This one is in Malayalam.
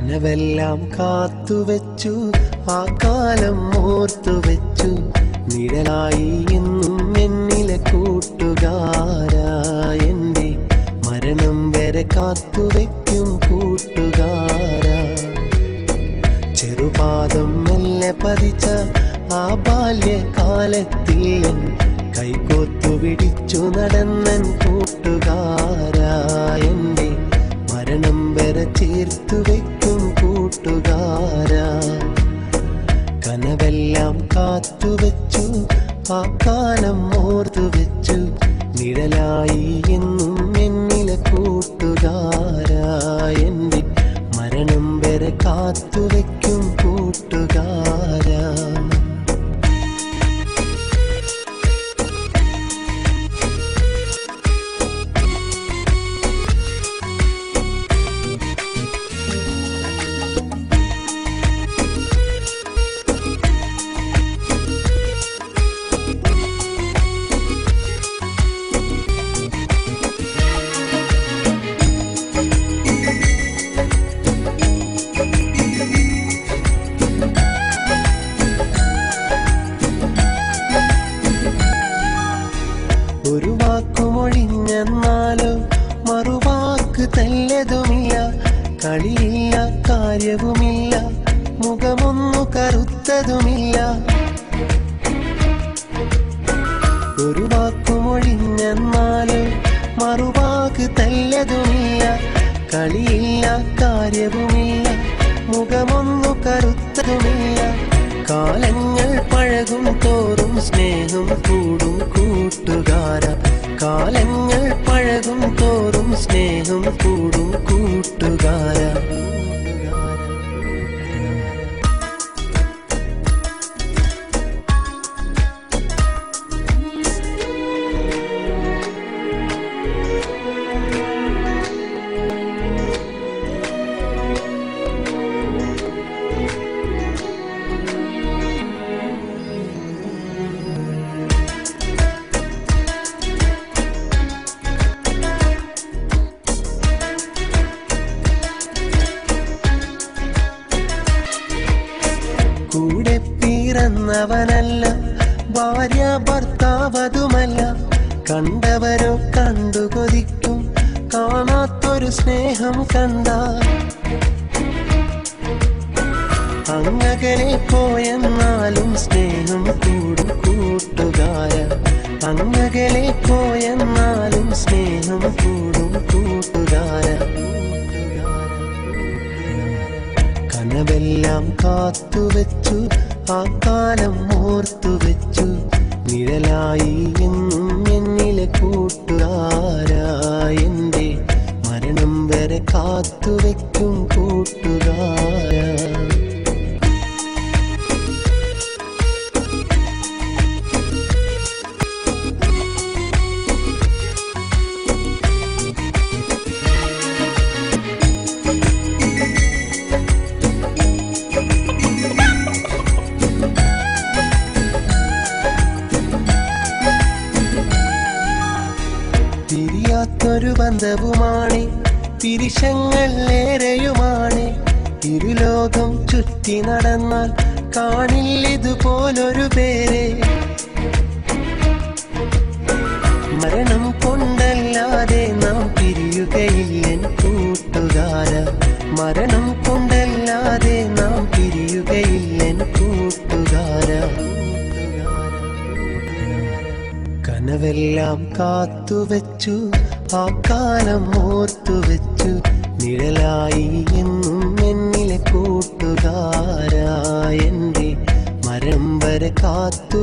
കനവെല്ലാം കാത്തുവെച്ചു, ആ കാലം ഓർത്തുവെച്ചു. നിഴലായി എന്നും എന്നിലെ കൂട്ടുകാരാ, എന്റെ മരണം വരെ കാത്തുവെക്കും കൂട്ടുകാരാ. ചെറുപാദം മെല്ലെ പതിച്ച ആ ബാല്യകാലത്തിൽ കൈകോർത്തു പിടിച്ചു നടന്നൻ കൂട്ടുകാരാ, എന്റെ മരണം വരെ ചേർത്തു വെക്കും കൂട്ടുകാരാ. കനവെല്ലാം കാത്തുവെച്ചു, ആ കാലം ഓർത്തുവെച്ചു. നിഴലായി എന്നും എന്നിലെ കൂട്ടുകാരാ, എന്റെ മരണം വരെ കാത്തുവെക്കും കൂട്ടുകാരാ. ഒരു വാക്കുമൊഴിഞ്ഞെന്നാലോ മറുവാക്ക് തല്ലതുമില്ല. കളിയില്ല, കാര്യവുമില്ല, മുഖമൊന്നു കറുത്തതുമില്ല. ഒരു വാക്കുമൊഴിഞ്ഞെന്നാലോ മറുവാക്ക് തല്ലതുമില്ല. കളിയില്ല, കാര്യവുമില്ല, മുഖമൊന്നു കറുത്തതുമില്ല. കാലങ്ങൾ പഴകും തോറും സ്നേഹം കൂടും കൂട്ടുകാര. കാലങ്ങൾ പഴകും തോറും സ്നേഹം കൂടും കൂട്ടുകാര. കൂടെ പിറന്നവനല്ല, ഭാര്യ ഭർത്താവതുമല്ല. കണ്ടവരോ കണ്ടു കൊതിക്കും, കാണാത്തൊരു സ്നേഹം കണ്ട. അങ്ങകലെ പോയെന്നാലും സ്നേഹം കൂടും കൂട്ടുകാര. അങ്ങകലെ പോയെന്നാലും സ്നേഹം കൂടും കൂട്ടുകാര. കനവെല്ലാം കാത്തുവെച്ചു, ആ കാലം ഓർത്തുവെച്ചു. നിഴലായി എന്നും എന്നിലെ കൂട്ടുകാരാ, എന്റെ മരണം വരെ കാത്തുവെക്കും കൂട്ടുകാരാ. പിരിയാത്തൊരു ബന്ധവുമാണ്, പിരിശങ്ങൾ ഏറെയുമാണ്. ഇരുലോകം ചുറ്റി നടന്നാൽ കാണില്ലിതുപോലൊരു പേരെ. മരണം കൊണ്ടല്ലാതെ നാം പിരിയുകയില്ലെൻ കൂട്ടുകാര. മരണം കൊണ്ടല്ലാതെ നാം പിരിയുകയില്ലെൻ കൂട്ടുകാര. കനവെല്ലാം കാത്തുവെച്ചു, ആ കാലം ഓർത്തുവെച്ചു. നിഴലായി എന്നും എന്നിലെ കൂട്ടുകാരാ, എന്റെ മരണം വരെ കാത്തു